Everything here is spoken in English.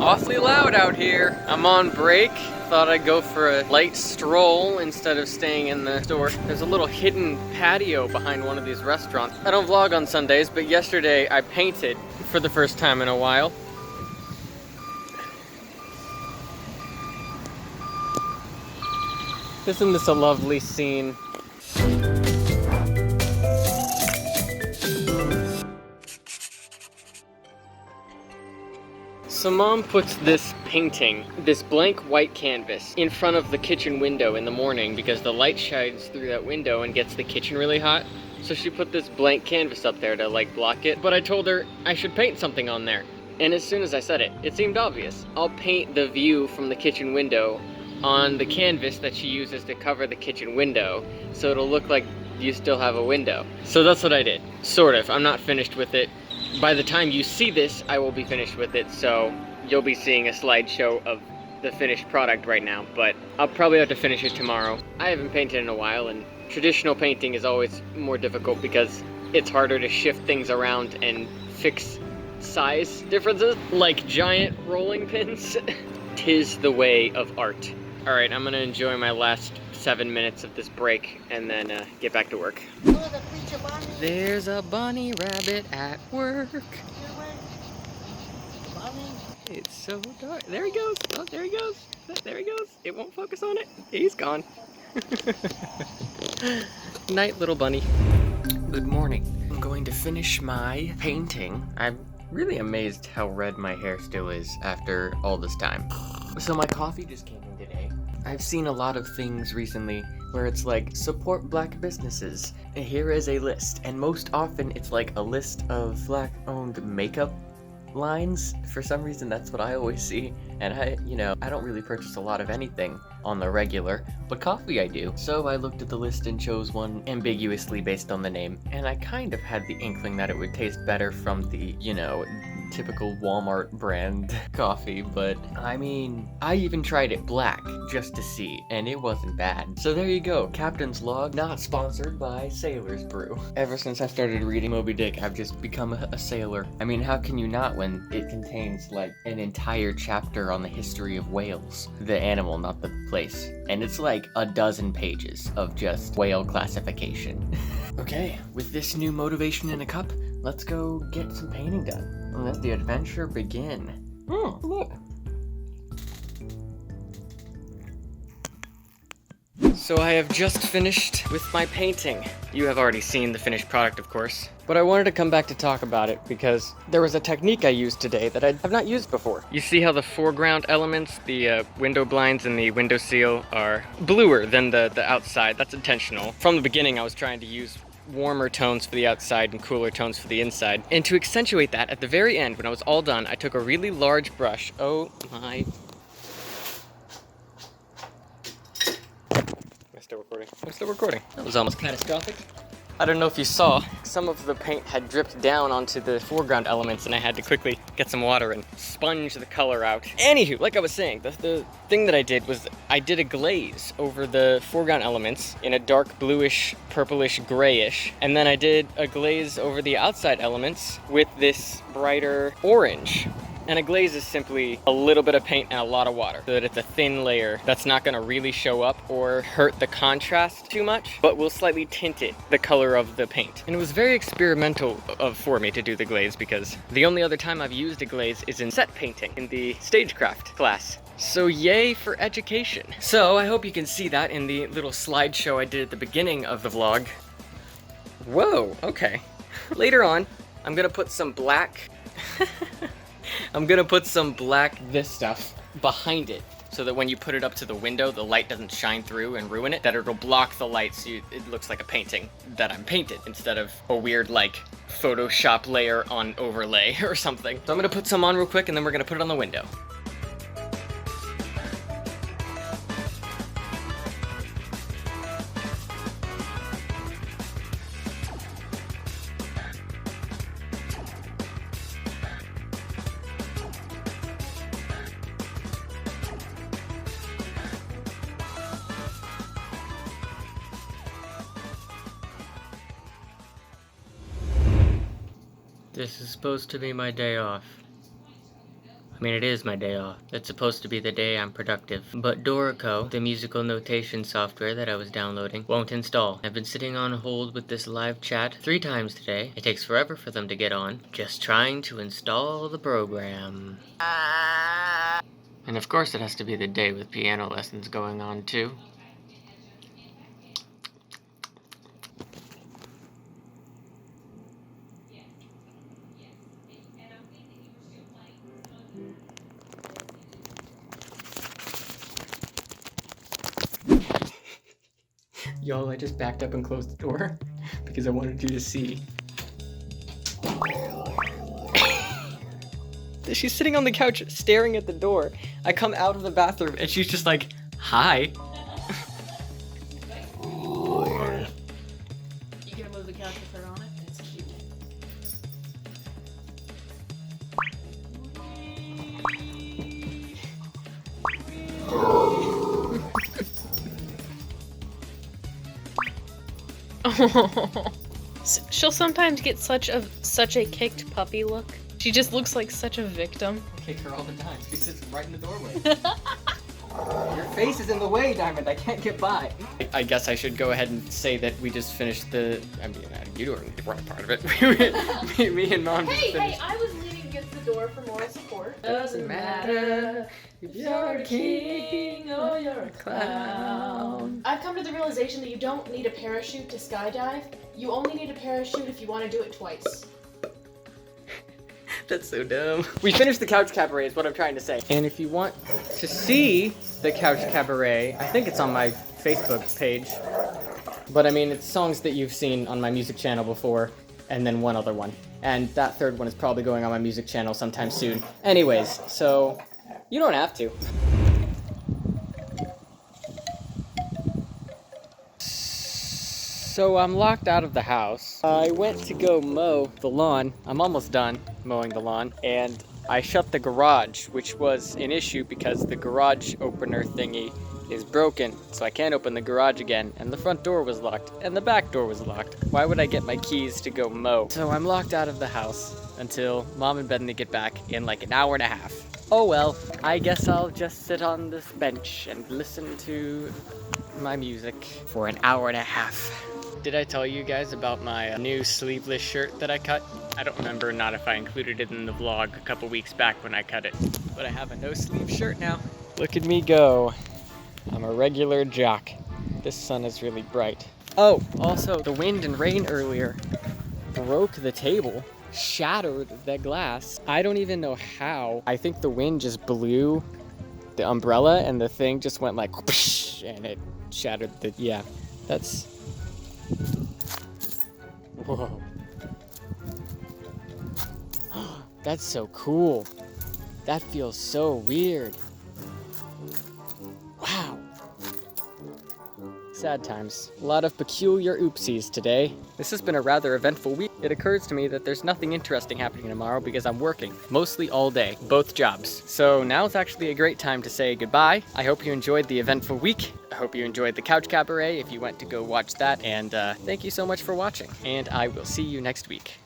Awfully loud out here. I'm on break. Thought I'd go for a light stroll instead of staying in the store. There's a little hidden patio behind one of these restaurants. I don't vlog on Sundays, but yesterday I painted for the first time in a while. Isn't this a lovely scene? So Mom puts this painting, this blank white canvas, in front of the kitchen window in the morning because the light shines through that window and gets the kitchen really hot. So she put this blank canvas up there to like block it. But I told her I should paint something on there. And as soon as I said it, it seemed obvious. I'll paint the view from the kitchen window on the canvas that she uses to cover the kitchen window, so it'll look like you still have a window. So that's what I did. Sort of. I'm not finished with it. By the time you see this, I will be finished with it, so you'll be seeing a slideshow of the finished product right now, but I'll probably have to finish it tomorrow. I haven't painted in a while, and traditional painting is always more difficult because it's harder to shift things around and fix size differences, like giant rolling pins. 'Tis the way of art. Alright, I'm gonna enjoy my last 7 minutes of this break and then get back to work. There's a bunny rabbit at work. It's so dark. There he goes. Oh, there he goes. There he goes. It won't focus on it. He's gone. Night, little bunny. Good morning. I'm going to finish my painting. I'm really amazed how red my hair still is after all this time. So my coffee just came in today. I've seen a lot of things recently where it's like, support black businesses. And here is a list. And most often it's like a list of black-owned makeup lines. For some reason, that's what I always see. And I don't really purchase a lot of anything on the regular, but coffee I do. So I looked at the list and chose one ambiguously based on the name. And I kind of had the inkling that it would taste better from the, typical Walmart brand coffee, but I mean, I even tried it black just to see, and it wasn't bad. So there you go, Captain's Log, not sponsored by Sailor's Brew. Ever since I started reading Moby Dick, I've just become a sailor. I mean, how can you not when it contains like an entire chapter on the history of whales? The animal, not the place. And it's like a dozen pages of just whale classification. Okay, with this new motivation in a cup, let's go get some painting done. And let the adventure begin. Look. So I have just finished with my painting. You have already seen the finished product, of course. But I wanted to come back to talk about it because there was a technique I used today that I have not used before. You see how the foreground elements, the window blinds and the window seal, are bluer than the outside. That's intentional. From the beginning, I was trying to use warmer tones for the outside and cooler tones for the inside. And to accentuate that, at the very end, when I was all done, I took a really large brush. Oh my. Am I still recording? I'm still recording. That was almost catastrophic. I don't know if you saw, some of the paint had dripped down onto the foreground elements and I had to quickly get some water and sponge the color out. Anywho, like I was saying, the thing that I did was I did a glaze over the foreground elements in a dark bluish, purplish, grayish, and then I did a glaze over the outside elements with this brighter orange. And a glaze is simply a little bit of paint and a lot of water so that it's a thin layer that's not gonna really show up or hurt the contrast too much, but will slightly tint it the color of the paint. And it was very experimental for me to do the glaze because the only other time I've used a glaze is in set painting in the stagecraft class. So yay for education. So I hope you can see that in the little slideshow I did at the beginning of the vlog. Whoa, okay. Later on, I'm gonna put some black this stuff behind it so that when you put it up to the window, the light doesn't shine through and ruin it, that it'll block the light so it looks like a painting that I'm painted instead of a weird like Photoshop layer on overlay or something. So I'm gonna put some on real quick and then we're gonna put it on the window. This is supposed to be my day off. I mean, it is my day off. It's supposed to be the day I'm productive. But Dorico, the musical notation software that I was downloading, won't install. I've been sitting on hold with this live chat 3 times today. It takes forever for them to get on. Just trying to install the program. And of course it has to be the day with piano lessons going on too. Y'all, I just backed up and closed the door because I wanted you to see. She's sitting on the couch staring at the door. I come out of the bathroom and she's just like, hi. You gonna move the couch with her on it? It's cute. She'll sometimes get such a kicked puppy look. She just looks like such a victim. I kick her all the time. She sits right in the doorway. Your face is in the way, Diamond. I can't get by. I guess I should go ahead and say that we just finished the... I mean, you weren't a part of it. me and Mom just finished. Hey, I was leaning against the door for moral support. Doesn't matter if you're a king or you're a clown. I've come to the realization that you don't need a parachute to skydive. You only need a parachute if you want to do it twice. That's so dumb. We finished the Couch Cabaret is what I'm trying to say. And if you want to see the Couch Cabaret, I think it's on my Facebook page. But I mean, it's songs that you've seen on my music channel before, and then one other one. And that third one is probably going on my music channel sometime soon. Anyways, so you don't have to. So I'm locked out of the house. I went to go mow the lawn. I'm almost done mowing the lawn. And I shut the garage, which was an issue because the garage opener thingy is broken. So I can't open the garage again. And the front door was locked. And the back door was locked. Why would I get my keys to go mow? So I'm locked out of the house until Mom and Bethany get back in like an hour and a half. Oh well, I guess I'll just sit on this bench and listen to my music for an hour and a half. Did I tell you guys about my new sleeveless shirt that I cut? I don't remember not if I included it in the vlog a couple weeks back when I cut it. But I have a no sleeve shirt now. Look at me go. I'm a regular jock. This sun is really bright. Oh, also the wind and rain earlier broke the table, shattered the glass. I don't even know how. I think the wind just blew the umbrella and the thing just went like whoosh, and it shattered the, yeah, that's... Whoa. That's so cool. That feels so weird. Wow. Sad times. A lot of peculiar oopsies today. This has been a rather eventful week. It occurs to me that there's nothing interesting happening tomorrow because I'm working, mostly all day, both jobs. So now's actually a great time to say goodbye. I hope you enjoyed the eventful week. I hope you enjoyed the Couch Cabaret if you went to go watch that. And thank you so much for watching. And I will see you next week.